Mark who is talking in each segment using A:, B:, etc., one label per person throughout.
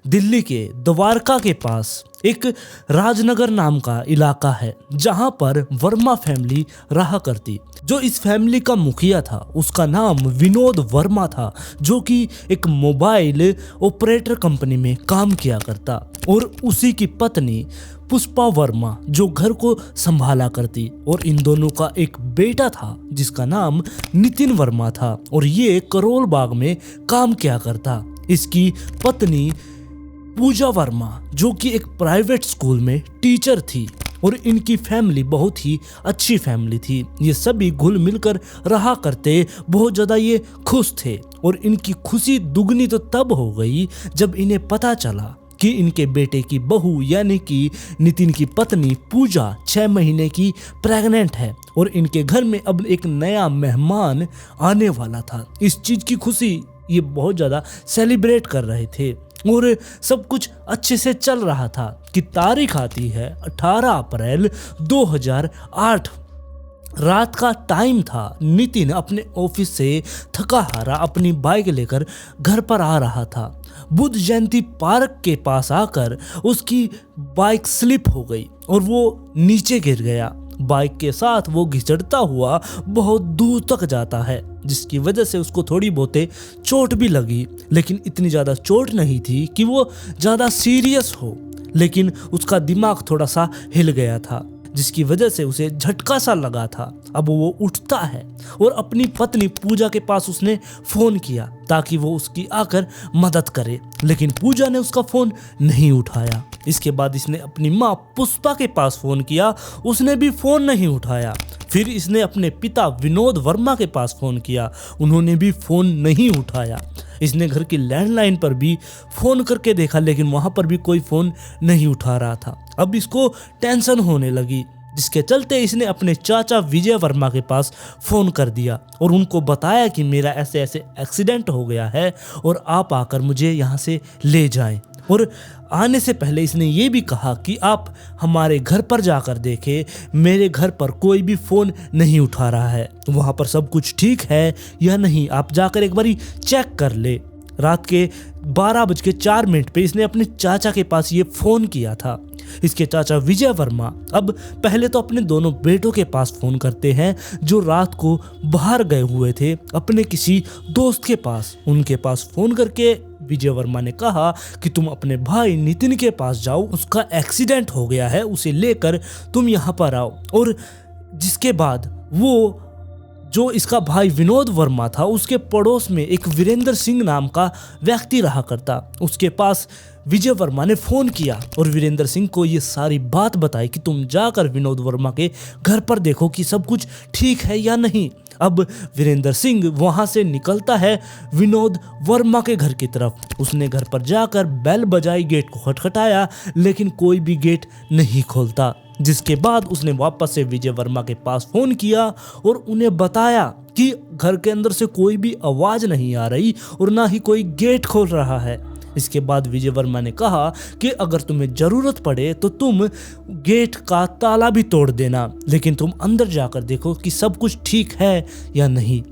A: दिल्ली के द्वारका के पास एक राजनगर नाम का इलाका है जहां पर वर्मा फैमिली रहा करती। जो इस फैमिली का मुखिया था उसका नाम विनोद वर्मा था, जो कि एक मोबाइल ऑपरेटर कंपनी में काम किया करता, और उसी की पत्नी पुष्पा वर्मा जो घर को संभाला करती। और इन दोनों का एक बेटा था जिसका नाम नितिन वर्मा था, और ये करोल बाग में काम किया करता। इसकी पत्नी पूजा वर्मा जो कि एक प्राइवेट स्कूल में टीचर थी, और इनकी फैमिली बहुत ही अच्छी फैमिली थी। ये सभी घुल मिलकर रहा करते, बहुत ज़्यादा ये खुश थे। और इनकी खुशी दुगनी तो तब हो गई जब इन्हें पता चला कि इनके बेटे की बहू यानी कि नितिन की पत्नी पूजा 6 महीने की प्रेग्नेंट है, और इनके घर में अब एक नया मेहमान आने वाला था। इस चीज़ की खुशी ये बहुत ज़्यादा सेलिब्रेट कर रहे थे, और सब कुछ अच्छे से चल रहा था कि तारीख आती है 18 अप्रैल 2008। रात का टाइम था। नितिन अपने ऑफिस से थका हारा अपनी बाइक लेकर घर पर आ रहा था। बुद्ध जयंती पार्क के पास आकर उसकी बाइक स्लिप हो गई और वो नीचे गिर गया। बाइक के साथ वो घिसटता हुआ बहुत दूर तक जाता है, जिसकी वजह से उसको थोड़ी बहुत चोट भी लगी, लेकिन इतनी ज़्यादा चोट नहीं थी कि वो ज़्यादा सीरियस हो। लेकिन उसका दिमाग थोड़ा सा हिल गया था, जिसकी वजह से उसे झटका सा लगा था। अब वो उठता है और अपनी पत्नी पूजा के पास उसने फ़ोन किया ताकि वो उसकी आकर मदद करे, लेकिन पूजा ने उसका फ़ोन नहीं उठाया। इसके बाद इसने अपनी माँ पुष्पा के पास फ़ोन किया, उसने भी फ़ोन नहीं उठाया। फिर इसने अपने पिता विनोद वर्मा के पास फ़ोन किया, उन्होंने भी फ़ोन नहीं उठाया। इसने घर की लैंडलाइन पर भी फ़ोन करके देखा, लेकिन वहाँ पर भी कोई फ़ोन नहीं उठा रहा था। अब इसको टेंशन होने लगी, जिसके चलते इसने अपने चाचा विजय वर्मा के पास फ़ोन कर दिया और उनको बताया कि मेरा ऐसे ऐसे एक्सीडेंट हो गया है और आप आकर मुझे यहाँ से ले जाएं। और आने से पहले इसने ये भी कहा कि आप हमारे घर पर जाकर देखें, मेरे घर पर कोई भी फ़ोन नहीं उठा रहा है, वहाँ पर सब कुछ ठीक है या नहीं, आप जाकर एक बारी चेक कर ले। रात के 12:04 पे इसने अपने चाचा के पास ये फ़ोन किया था। इसके चाचा विजय वर्मा अब पहले तो अपने दोनों बेटों के पास फ़ोन करते हैं जो रात को बाहर गए हुए थे अपने किसी दोस्त के पास। उनके पास फ़ोन करके विजय वर्मा ने कहा कि तुम अपने भाई नितिन के पास जाओ, उसका एक्सीडेंट हो गया है, उसे लेकर तुम यहाँ पर आओ। और जिसके बाद वो जो इसका भाई विनोद वर्मा था उसके पड़ोस में एक वीरेंद्र सिंह नाम का व्यक्ति रहा करता, उसके पास विजय वर्मा ने फ़ोन किया और वीरेंद्र सिंह को ये सारी बात बताई कि तुम जाकर विनोद वर्मा के घर पर देखो कि सब कुछ ठीक है या नहीं। अब वीरेंद्र सिंह वहाँ से निकलता है विनोद वर्मा के घर की तरफ। उसने घर पर जाकर बेल बजाई, गेट को खटखटाया, लेकिन कोई भी गेट नहीं खोलता। जिसके बाद उसने वापस से विजय वर्मा के पास फ़ोन किया और उन्हें बताया कि घर के अंदर से कोई भी आवाज़ नहीं आ रही और ना ही कोई गेट खोल रहा है। इसके बाद विजय वर्मा ने कहा कि अगर तुम्हें ज़रूरत पड़े तो तुम गेट का ताला भी तोड़ देना, लेकिन तुम अंदर जाकर देखो कि सब कुछ ठीक है या नहीं।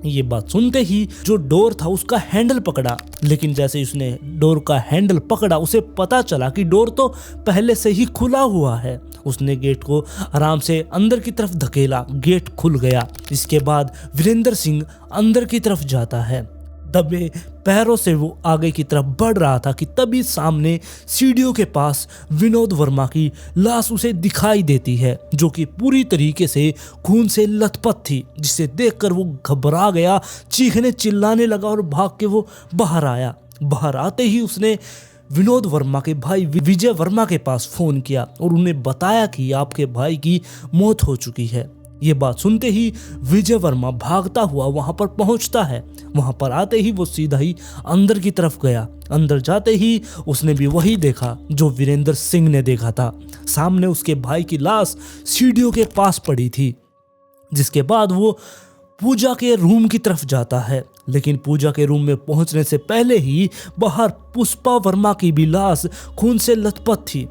A: ये बात सुनते ही जो डोर था उसका हैंडल पकड़ा, लेकिन जैसे उसने डोर का हैंडल पकड़ा उसे पता चला कि डोर तो पहले से ही खुला हुआ है। उसने गेट को आराम से अंदर की तरफ धकेला, गेट खुल गया। इसके बाद वीरेंद्र सिंह अंदर की तरफ जाता है, दबे पैरों से वो आगे की तरफ बढ़ रहा था कि तभी सामने सीढ़ियों के पास विनोद वर्मा की लाश उसे दिखाई देती है, जो कि पूरी तरीके से खून से लथपथ थी, जिसे देखकर वो घबरा गया, चीखने चिल्लाने लगा और भाग के वो बाहर आया। बाहर आते ही उसने विनोद वर्मा के भाई विजय वर्मा के पास फ़ोन किया और उन्हें बताया कि आपके भाई की मौत हो चुकी है। ये बात सुनते ही विजय वर्मा भागता हुआ वहां पर पहुंचता है। वहां पर आते ही वो सीधा ही अंदर की तरफ गया। अंदर जाते ही उसने भी वही देखा जो वीरेंद्र सिंह ने देखा था। सामने उसके भाई की लाश सीढ़ियों के पास पड़ी थी। जिसके बाद वो पूजा के रूम की तरफ जाता है, लेकिन पूजा के रूम में पहुंचने से पहले ही बाहर पुष्पा वर्मा की भी लाश खून से लथपथ थी।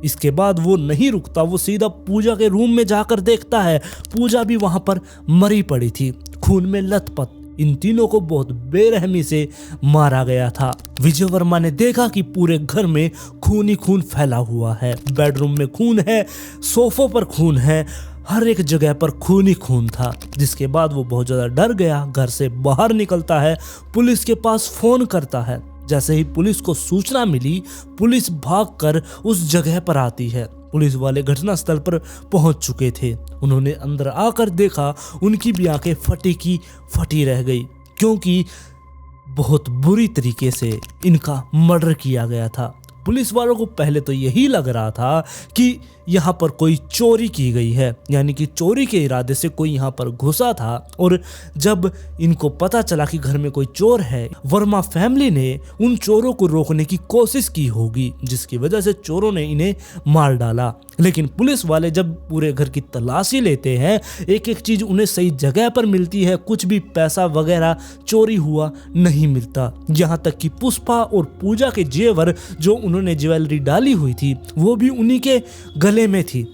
A: इसके बाद वो नहीं रुकता, वो सीधा पूजा के रूम में जाकर देखता है पूजा भी वहां पर मरी पड़ी थी, खून में लथपथ। इन तीनों को बहुत बेरहमी से मारा गया था। विजय वर्मा ने देखा कि पूरे घर में खून ही खून फैला हुआ है, बेडरूम में खून है, सोफों पर खून है, हर एक जगह पर खून ही खून था। जिसके बाद वो बहुत ज्यादा डर गया, घर से बाहर निकलता है, पुलिस के पास फोन करता है। जैसे ही पुलिस को सूचना मिली, पुलिस भागकर उस जगह पर आती है। पुलिस वाले घटनास्थल पर पहुंच चुके थे। उन्होंने अंदर आकर देखा, उनकी भी आंखें फटी की फटी रह गई, क्योंकि बहुत बुरी तरीके से इनका मर्डर किया गया था। पुलिस वालों को पहले तो यही लग रहा था कि यहाँ पर कोई चोरी की गई है, यानी कि चोरी के इरादे से कोई यहाँ पर घुसा था। और जब इनको पता चला कि घर में कोई चोर है, वर्मा फैमिली ने उन चोरों को रोकने की कोशिश की होगी, जिसकी वजह से चोरों ने इन्हें मार डाला। लेकिन पुलिस वाले जब पूरे घर की तलाशी लेते हैं, एक एक चीज उन्हें सही जगह पर मिलती है, कुछ भी पैसा वगैरह चोरी हुआ नहीं मिलता। यहाँ तक कि पुष्पा और पूजा के जेवर जो उन्होंने ज्वेलरी डाली हुई थी, वो भी उन्हीं के गले में थी,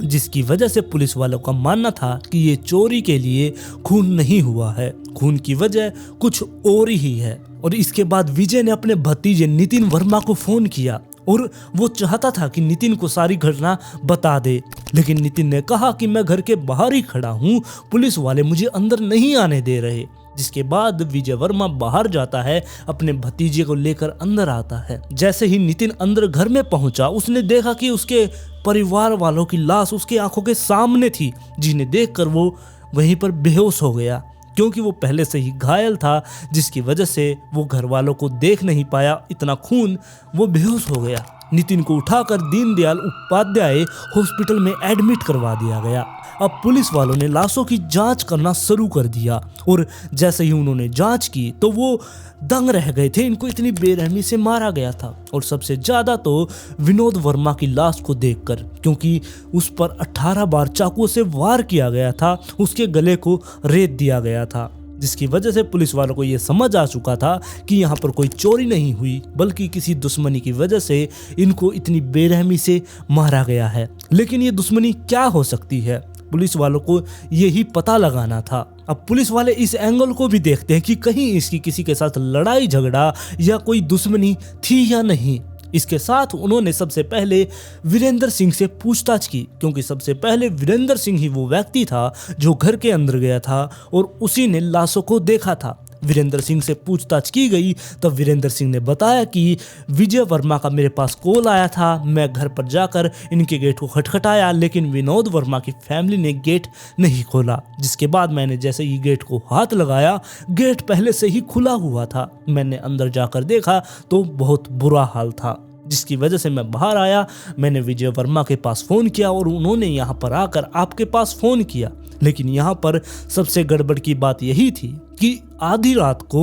A: जिसकी वजह से पुलिस वालों का मानना था कि ये चोरी के लिए खून नहीं हुआ है, खून की वजह कुछ और ही है। और इसके बाद विजय ने अपने भतीजे नितिन वर्मा को फोन किया और वो चाहता था कि नितिन को सारी घटना बता दे, लेकिन नितिन ने कहा कि मैं घर के बाहर ही खड़ा हूँ, पुलिस वाले मुझे अंदर नहीं आने दे रहे। जिसके बाद विजय वर्मा बाहर जाता है, अपने भतीजे को लेकर अंदर आता है। जैसे ही नितिन अंदर घर में पहुंचा, उसने देखा कि उसके परिवार वालों की लाश उसके आंखों के सामने थी, जिन्हें देखकर वो वहीं पर बेहोश हो गया, क्योंकि वो पहले से ही घायल था, जिसकी वजह से वो घर वालों को देख नहीं पाया, इतना खून, वो बेहोश हो गया। नितिन को उठाकर दीनदयाल उपाध्याय हॉस्पिटल में एडमिट करवा दिया गया। अब पुलिस वालों ने लाशों की जांच करना शुरू कर दिया और जैसे ही उन्होंने जांच की तो वो दंग रह गए थे, इनको इतनी बेरहमी से मारा गया था। और सबसे ज्यादा तो विनोद वर्मा की लाश को देखकर, क्योंकि उस पर 18 बार चाकुओं से वार किया गया था, उसके गले को रेत दिया गया था, जिसकी वजह से पुलिस वालों को यह समझ आ चुका था कि यहाँ पर कोई चोरी नहीं हुई, बल्कि किसी दुश्मनी की वजह से इनको इतनी बेरहमी से मारा गया है। लेकिन ये दुश्मनी क्या हो सकती है, पुलिस वालों को यही पता लगाना था। अब पुलिस वाले इस एंगल को भी देखते हैं कि कहीं इसकी किसी के साथ लड़ाई झगड़ा या कोई दुश्मनी थी या नहीं। इसके साथ उन्होंने सबसे पहले वीरेंद्र सिंह से पूछताछ की, क्योंकि सबसे पहले वीरेंद्र सिंह ही वो व्यक्ति था जो घर के अंदर गया था और उसी ने लाशों को देखा था। वीरेंद्र सिंह से पूछताछ की गई तो वीरेंद्र सिंह ने बताया कि विजय वर्मा का मेरे पास कॉल आया था, मैं घर पर जाकर इनके गेट को खटखटाया, लेकिन विनोद वर्मा की फैमिली ने गेट नहीं खोला। जिसके बाद मैंने जैसे ही गेट को हाथ लगाया, गेट पहले से ही खुला हुआ था। मैंने अंदर जाकर देखा तो बहुत बुरा हाल था, जिसकी वजह से मैं बाहर आया। मैंने विजय वर्मा के पास फ़ोन किया और उन्होंने यहाँ पर आकर आपके पास फ़ोन किया। लेकिन यहाँ पर सबसे गड़बड़ की बात यही थी कि आधी रात को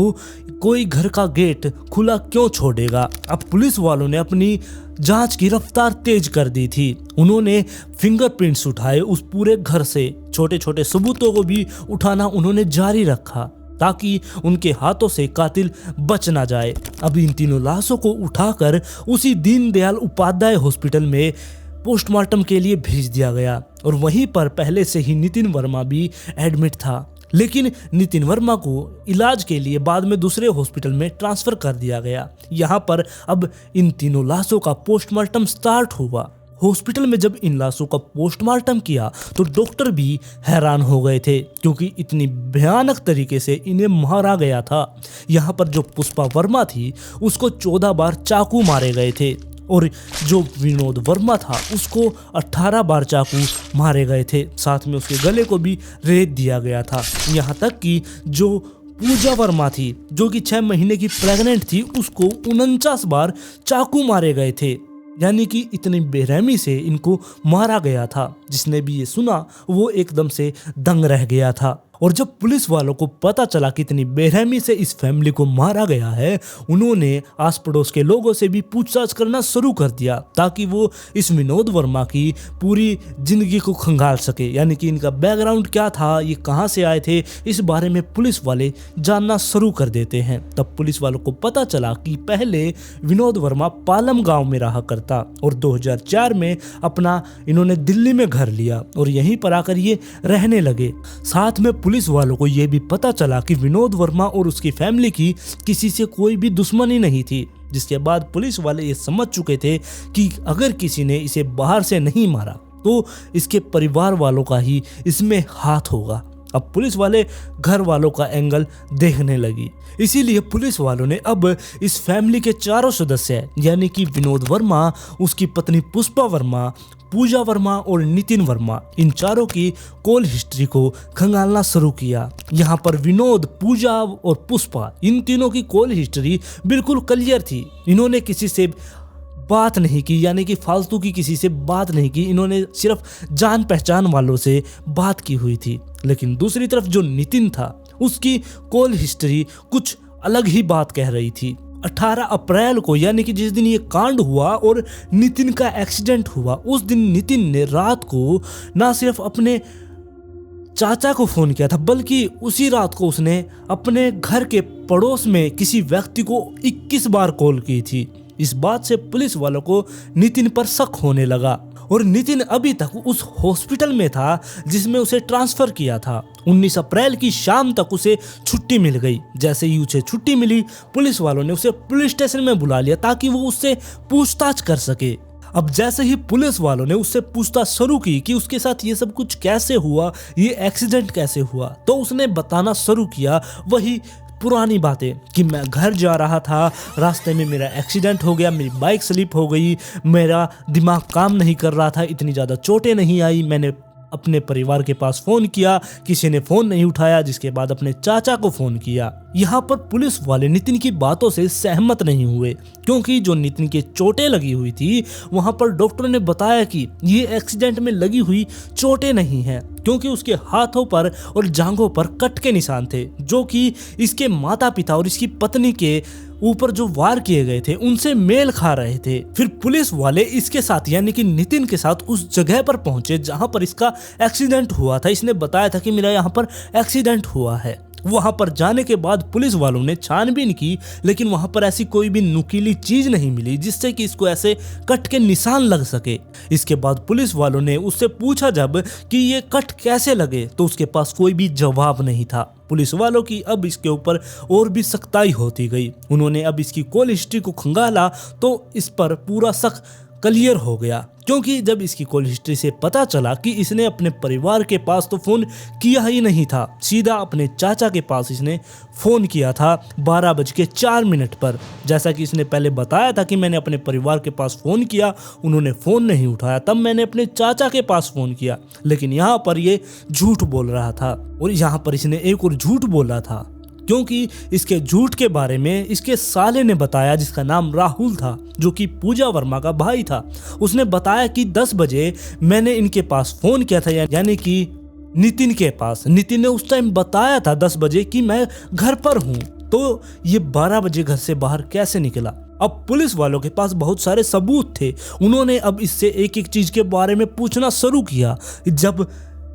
A: कोई घर का गेट खुला क्यों छोड़ेगा। अब पुलिस वालों ने अपनी जांच की रफ्तार तेज कर दी थी। उन्होंने फिंगरप्रिंट्स उठाए उस पूरे घर से, छोटे छोटे सबूतों को भी उठाना उन्होंने जारी रखा ताकि उनके हाथों से कातिल बच ना जाए। अब इन तीनों लाशों को उठाकर उसी दीनदयाल उपाध्याय हॉस्पिटल में पोस्टमार्टम के लिए भेज दिया गया और वहीं पर पहले से ही नितिन वर्मा भी एडमिट था। लेकिन नितिन वर्मा को इलाज के लिए बाद में दूसरे हॉस्पिटल में ट्रांसफर कर दिया गया। यहाँ पर अब इन तीनों लाशों का पोस्टमार्टम स्टार्ट हुआ। हॉस्पिटल में जब इन लाशों का पोस्टमार्टम किया तो डॉक्टर भी हैरान हो गए थे, क्योंकि इतनी भयानक तरीके से इन्हें मारा गया था। यहाँ पर जो पुष्पा वर्मा थी उसको 14 बार चाकू मारे गए थे और जो विनोद वर्मा था उसको 18 बार चाकू मारे गए थे। साथ में उसके गले को भी रेत दिया गया था। यहाँ तक कि जो पूजा वर्मा थी, जो कि 6 महीने की प्रेग्नेंट थी, उसको 49 बार चाकू मारे गए थे। यानी कि इतनी बेरहमी से इनको मारा गया था। जिसने भी ये सुना वो एकदम से दंग रह गया था। और जब पुलिस वालों को पता चला कि इतनी बेरहमी से इस फैमिली को मारा गया है, उन्होंने आस पड़ोस के लोगों से भी पूछताछ करना शुरू कर दिया ताकि वो इस विनोद वर्मा की पूरी जिंदगी को खंगाल सके। यानी कि इनका बैकग्राउंड क्या था, ये कहाँ से आए थे, इस बारे में पुलिस वाले जानना शुरू कर देते हैं। तब पुलिस वालों को पता चला कि पहले विनोद वर्मा पालम गाँव में रहा करता और 2004 में अपना इन्होंने दिल्ली में घर लिया और यहीं पर आकर ये रहने लगे। साथ में पुलिस वालों को यह भी पता चला कि विनोद वर्मा और उसकी फैमिली की किसी से कोई भी दुश्मनी नहीं थी, जिसके बाद पुलिस वाले ये समझ चुके थे कि अगर किसी ने इसे बाहर से नहीं मारा तो इसके परिवार वालों का ही इसमें हाथ होगा। अब पुलिस वाले घर वालों का एंगल देखने लगी, इसीलिए पुलिस वालों ने अब इस फैमिली के चारों सदस्य यानी कि विनोद वर्मा, उसकी पत्नी पुष्पा वर्मा, पूजा वर्मा और नितिन वर्मा, इन चारों की कॉल हिस्ट्री को खंगालना शुरू किया। यहाँ पर विनोद, पूजा और पुष्पा, इन तीनों की कॉल हिस्ट्री बिल्कुल क्लियर थी। इन्होंने किसी से बात नहीं की, यानी कि फालतू की किसी से बात नहीं की, इन्होंने सिर्फ जान पहचान वालों से बात की हुई थी। लेकिन दूसरी तरफ जो नितिन था, उसकी कॉल हिस्ट्री कुछ अलग ही बात कह रही थी। 18 अप्रैल को, यानी कि जिस दिन ये कांड हुआ और नितिन का एक्सीडेंट हुआ, उस दिन नितिन ने रात को ना सिर्फ अपने चाचा को फोन किया था, बल्कि उसी रात को उसने अपने घर के पड़ोस में किसी व्यक्ति को 21 बार कॉल की थी। इस बात से पुलिस वालों को नितिन पर शक होने लगा और नितिन अभी तक उस हॉस्पिटल में था जिसमें उसे ट्रांसफर किया था। 19 अप्रैल की शाम तक उसे छुट्टी मिल गई। जैसे ही उसे छुट्टी मिली, पुलिस वालों ने उसे पुलिस स्टेशन में बुला लिया ताकि वो उससे पूछताछ कर सके। अब जैसे ही पुलिस वालों ने उससे पूछताछ शुरू की कि उसके साथ ये सब कुछ कैसे हुआ, ये एक्सीडेंट कैसे हुआ, तो उसने बताना शुरू किया वही पुरानी बातें कि मैं घर जा रहा था, रास्ते में मेरा एक्सीडेंट हो गया, मेरी बाइक स्लिप हो गई, मेरा दिमाग काम नहीं कर रहा था, इतनी ज़्यादा चोटें नहीं आई, मैंने अपने परिवार के पास फ़ोन किया, किसी ने फ़ोन नहीं उठाया, जिसके बाद अपने चाचा को फ़ोन किया। यहाँ पर पुलिस वाले नितिन की बातों से सहमत नहीं हुए, क्योंकि जो नितिन के चोटें लगी हुई थी वहाँ पर डॉक्टर ने बताया कि ये एक्सीडेंट में लगी हुई चोटें नहीं हैं, क्योंकि उसके हाथों पर और जांघों पर कट के निशान थे, जो कि इसके माता पिता और इसकी पत्नी के ऊपर जो वार किए गए थे उनसे मेल खा रहे थे। फिर पुलिस वाले इसके साथ यानी कि नितिन के साथ उस जगह पर पहुंचे जहां पर इसका एक्सीडेंट हुआ था। इसने बताया था कि मेरा यहाँ पर एक्सीडेंट हुआ है। वहां पर जाने के बाद पुलिस वालों ने छानबीन की, लेकिन वहां पर ऐसी कोई भी नुकीली चीज नहीं मिली जिससे कि इसको ऐसे कट के निशान लग सके। इसके बाद पुलिस वालों ने उससे पूछा जब कि ये कट कैसे लगे, तो उसके पास कोई भी जवाब नहीं था। पुलिस वालों की अब इसके ऊपर और भी सख्ताई होती गई। उन्होंने अब इसकी कॉल हिस्ट्री को खंगाला तो इस पर पूरा शक क्लियर हो गया, क्योंकि जब इसकी कॉल हिस्ट्री से पता चला कि इसने अपने परिवार के पास तो फ़ोन किया ही नहीं था, सीधा अपने चाचा के पास इसने फ़ोन किया था 12:04 पर। जैसा कि इसने पहले बताया था कि मैंने अपने परिवार के पास फ़ोन किया, उन्होंने फ़ोन नहीं उठाया, तब मैंने अपने चाचा के पास फ़ोन किया। लेकिन यहाँ पर ये झूठ बोल रहा था, और यहाँ पर इसने एक और झूठ बोला था, क्योंकि इसके झूठ के बारे में इसके साले ने बताया, जिसका नाम राहुल था, जो कि पूजा वर्मा का भाई था। उसने बताया कि 10 बजे मैंने इनके पास फ़ोन किया था, यानी कि नितिन के पास। नितिन ने उस टाइम बताया था 10 बजे कि मैं घर पर हूँ, तो ये 12 बजे घर से बाहर कैसे निकला। अब पुलिस वालों के पास बहुत सारे सबूत थे। उन्होंने अब इससे एक एक चीज़ के बारे में पूछना शुरू किया। जब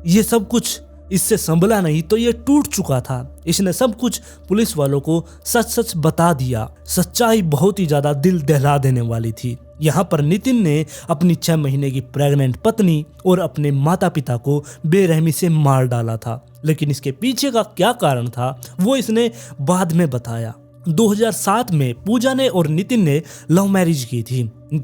A: ये सब कुछ इससे संभला नहीं तो ये टूट चुका था। इसने सब कुछ पुलिस वालों को सच सच बता दिया। सच्चाई बहुत ही ज्यादा दिल दहला देने वाली थी। यहाँ पर नितिन ने अपनी 6 महीने की प्रेग्नेंट पत्नी और अपने माता पिता को बेरहमी से मार डाला था, लेकिन इसके पीछे का क्या कारण था वो इसने बाद में बताया। 2007 में पूजा ने और नितिन ने लव मैरिज की थी।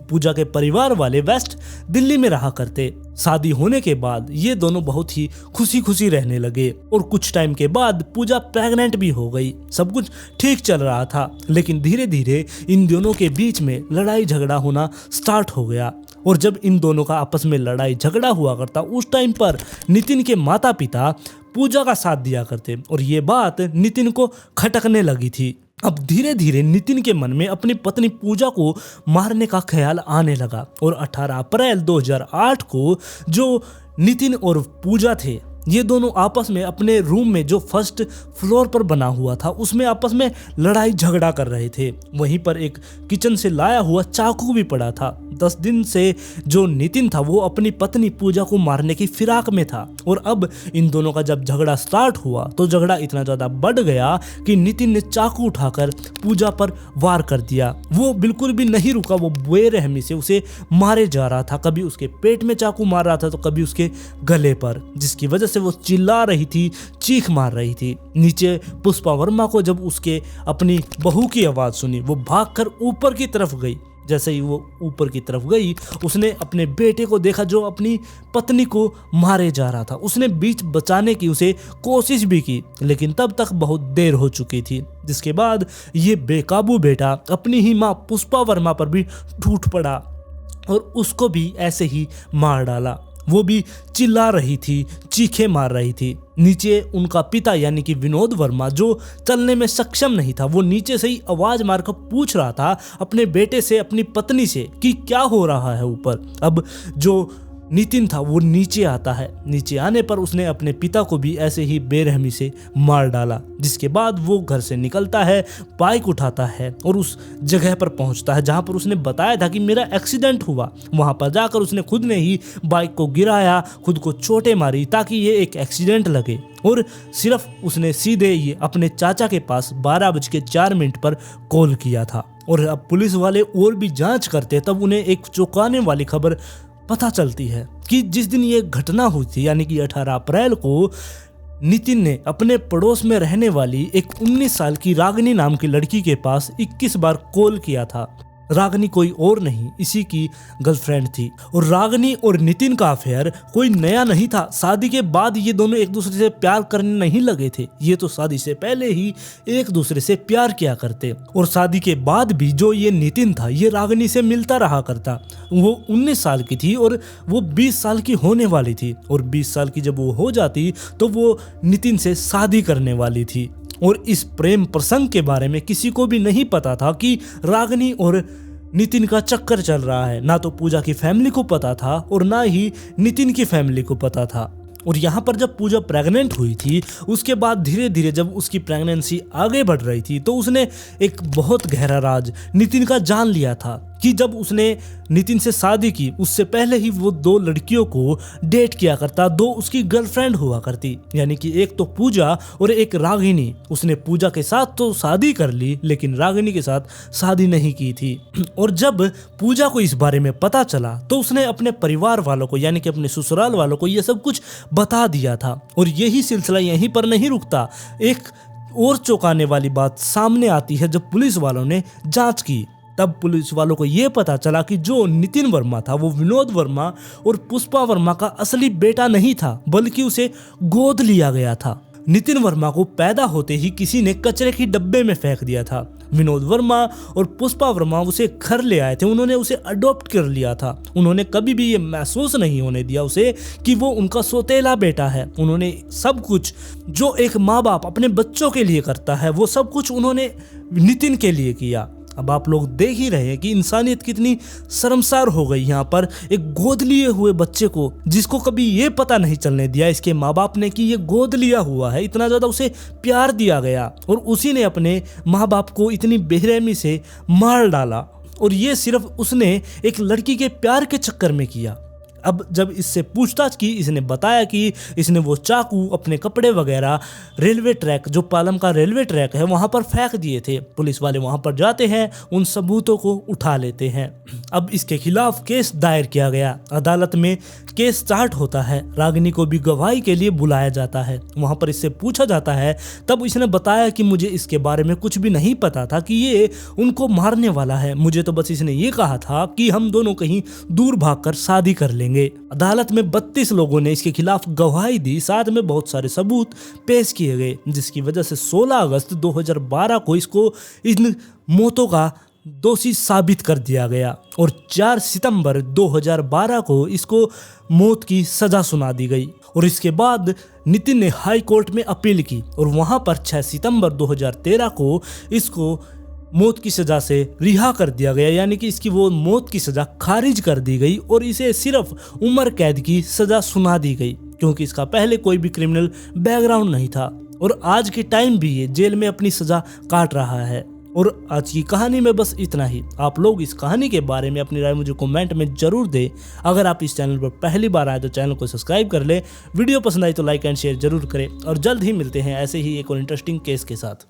A: पूजा के परिवार वाले वेस्ट दिल्ली में रहा करते। शादी होने के बाद ये दोनों बहुत ही खुशी खुशी रहने लगे, और कुछ टाइम के बाद पूजा प्रेग्नेंट भी हो गई। सब कुछ ठीक चल रहा था, लेकिन धीरे धीरे इन दोनों के बीच में लड़ाई झगड़ा होना स्टार्ट हो गया। और जब इन दोनों का आपस में लड़ाई झगड़ा हुआ करता, उस टाइम पर नितिन के माता पिता पूजा का साथ दिया करते, और ये बात नितिन को खटकने लगी थी। अब धीरे धीरे नितिन के मन में अपनी पत्नी पूजा को मारने का ख्याल आने लगा, और 18 अप्रैल 2008 को जो नितिन और पूजा थे, ये दोनों आपस में अपने रूम में जो फर्स्ट फ्लोर पर बना हुआ था उसमें आपस में लड़ाई झगड़ा कर रहे थे। वहीं पर एक किचन से लाया हुआ चाकू भी पड़ा था। 10 दिन से जो नितिन था वो अपनी पत्नी पूजा को मारने की फिराक में था। और अब इन दोनों का जब झगड़ा स्टार्ट हुआ तो झगड़ा इतना ज़्यादा बढ़ गया कि नितिन ने चाकू उठाकर पूजा पर वार कर दिया। वो बिल्कुल भी नहीं रुका, वो बेरहमी से उसे मारे जा रहा था। कभी उसके पेट में चाकू मार रहा था तो कभी उसके गले पर, जिसकी वजह से वो चिल्ला रही थी, चीख मार रही थी। नीचे पुष्पा वर्मा को जब उसके अपनी बहू की आवाज़ सुनी, वो भागकर ऊपर की तरफ गई। जैसे ही वो ऊपर की तरफ गई, उसने अपने बेटे को देखा जो अपनी पत्नी को मारे जा रहा था। उसने बीच बचाने की उसे कोशिश भी की, लेकिन तब तक बहुत देर हो चुकी थी। जिसके बाद ये बेकाबू बेटा अपनी ही माँ पुष्पा वर्मा पर भी टूट पड़ा और उसको भी ऐसे ही मार डाला। वो भी चिल्ला रही थी, चीखें मार रही थी। नीचे उनका पिता यानी कि विनोद वर्मा, जो चलने में सक्षम नहीं था, वो नीचे से ही आवाज मारकर पूछ रहा था अपने बेटे से, अपनी पत्नी से कि क्या हो रहा है ऊपर। अब जो नितिन था वो नीचे आता है। नीचे आने पर उसने अपने पिता को भी ऐसे ही बेरहमी से मार डाला। जिसके बाद वो घर से निकलता है, बाइक उठाता है और उस जगह पर पहुंचता है जहां पर उसने बताया था कि मेरा एक्सीडेंट हुआ। वहां पर जाकर उसने खुद ने ही बाइक को गिराया, खुद को चोटें मारी ताकि ये एक एक्सीडेंट लगे। और सिर्फ उसने सीधे ये अपने चाचा के पास 12:04 पर कॉल किया था। और अब पुलिस वाले और भी जांच करते तब उन्हें एक चौंकाने वाली खबर पता चलती है कि जिस दिन ये घटना हुई थी यानी कि 18 अप्रैल को नितिन ने अपने पड़ोस में रहने वाली एक 19 साल की रागिनी नाम की लड़की के पास 21 बार कॉल किया था। रागिनी कोई और नहीं, इसी की गर्लफ्रेंड थी। और रागिनी और नितिन का अफेयर कोई नया नहीं था। शादी के बाद ये दोनों एक दूसरे से प्यार करने नहीं लगे थे, ये तो शादी से पहले ही एक दूसरे से प्यार किया करते। और शादी के बाद भी जो ये नितिन था ये रागिनी से मिलता रहा करता। वो 19 साल की थी और वो 20 साल की होने वाली थी। और 20 साल की जब वो हो जाती तो वो नितिन से शादी करने वाली थी। और इस प्रेम प्रसंग के बारे में किसी को भी नहीं पता था कि रागिनी और नितिन का चक्कर चल रहा है। ना तो पूजा की फैमिली को पता था और ना ही नितिन की फैमिली को पता था। और यहाँ पर जब पूजा प्रेग्नेंट हुई थी उसके बाद धीरे धीरे जब उसकी प्रेगनेंसी आगे बढ़ रही थी तो उसने एक बहुत गहरा राज नितिन का जान लिया था कि जब उसने नितिन से शादी की उससे पहले ही वो 2 लड़कियों को डेट किया करता, 2 उसकी गर्लफ्रेंड हुआ करती, यानी कि एक तो पूजा और एक रागिनी। उसने पूजा के साथ तो शादी कर ली लेकिन रागिनी के साथ शादी नहीं की थी। और जब पूजा को इस बारे में पता चला तो उसने अपने परिवार वालों को यानी कि अपने ससुराल वालों को ये सब कुछ बता दिया था। और यही सिलसिला यहीं पर नहीं रुकता। एक और चौंकाने वाली बात सामने आती है जब पुलिस वालों ने जांच की। तब पुलिस वालों को यह पता चला कि जो नितिन वर्मा था वो विनोद वर्मा और पुष्पा वर्मा का असली बेटा नहीं था, बल्कि उसे गोद लिया गया था। नितिन वर्मा को पैदा होते ही किसी ने कचरे की डब्बे में फेंक दिया था। विनोद वर्मा और पुष्पा वर्मा उसे घर ले आए थे, उन्होंने उसे अडॉप्ट कर लिया था। उन्होंने कभी भी ये महसूस नहीं होने दिया उसे कि वो उनका सौतेला बेटा है। उन्होंने सब कुछ जो एक माँ बाप अपने बच्चों के लिए करता है वो सब कुछ उन्होंने नितिन के लिए किया। अब आप लोग देख ही रहे हैं कि इंसानियत कितनी शर्मसार हो गई। यहाँ पर एक गोद लिए हुए बच्चे को, जिसको कभी ये पता नहीं चलने दिया इसके माँ बाप ने कि ये गोद लिया हुआ है, इतना ज़्यादा उसे प्यार दिया गया और उसी ने अपने माँ बाप को इतनी बेरहमी से मार डाला। और ये सिर्फ उसने एक लड़की के प्यार के चक्कर में किया। अब जब इससे पूछताछ की, इसने बताया कि इसने वो चाकू, अपने कपड़े वगैरह रेलवे ट्रैक, जो पालम का रेलवे ट्रैक है वहाँ पर फेंक दिए थे। पुलिस वाले वहाँ पर जाते हैं, उन सबूतों को उठा लेते हैं। अब इसके खिलाफ केस दायर किया गया। अदालत में केस स्टार्ट होता है। रागिनी को भी गवाही के लिए बुलाया जाता है। वहाँ पर इससे पूछा जाता है, तब इसने बताया कि मुझे इसके बारे में कुछ भी नहीं पता था कि ये उनको मारने वाला है। मुझे तो बस इसने ये कहा था कि हम दोनों कहीं दूर भागकर शादी कर लेंगे। अदालत में 32 लोगों ने इसके खिलाफ गवाही दी, साथ में बहुत सारे सबूत पेश किए गए, जिसकी वजह से 16 अगस्त 2012 को इसको इन मौतों का दोषी साबित कर दिया गया और 4 सितंबर 2012 को इसको मौत की सजा सुना दी गई। और इसके बाद नितिन ने हाई कोर्ट में अपील की और वहां पर 6 सितंबर 2013 को इसको मौत की सजा से रिहा कर दिया गया, यानी कि इसकी वो मौत की सजा खारिज कर दी गई और इसे सिर्फ उम्र कैद की सजा सुना दी गई, क्योंकि इसका पहले कोई भी क्रिमिनल बैकग्राउंड नहीं था और आज के टाइम भी ये जेल में अपनी सजा काट रहा है। और आज की कहानी में बस इतना ही। आप लोग इस कहानी के बारे में अपनी राय मुझे कमेंट में जरूर दें। अगर आप इस चैनल पर पहली बार आए तो चैनल को सब्सक्राइब कर ले। वीडियो पसंद आई तो लाइक एंड शेयर जरूर करें और जल्द ही मिलते हैं ऐसे ही एक और इंटरेस्टिंग केस के साथ।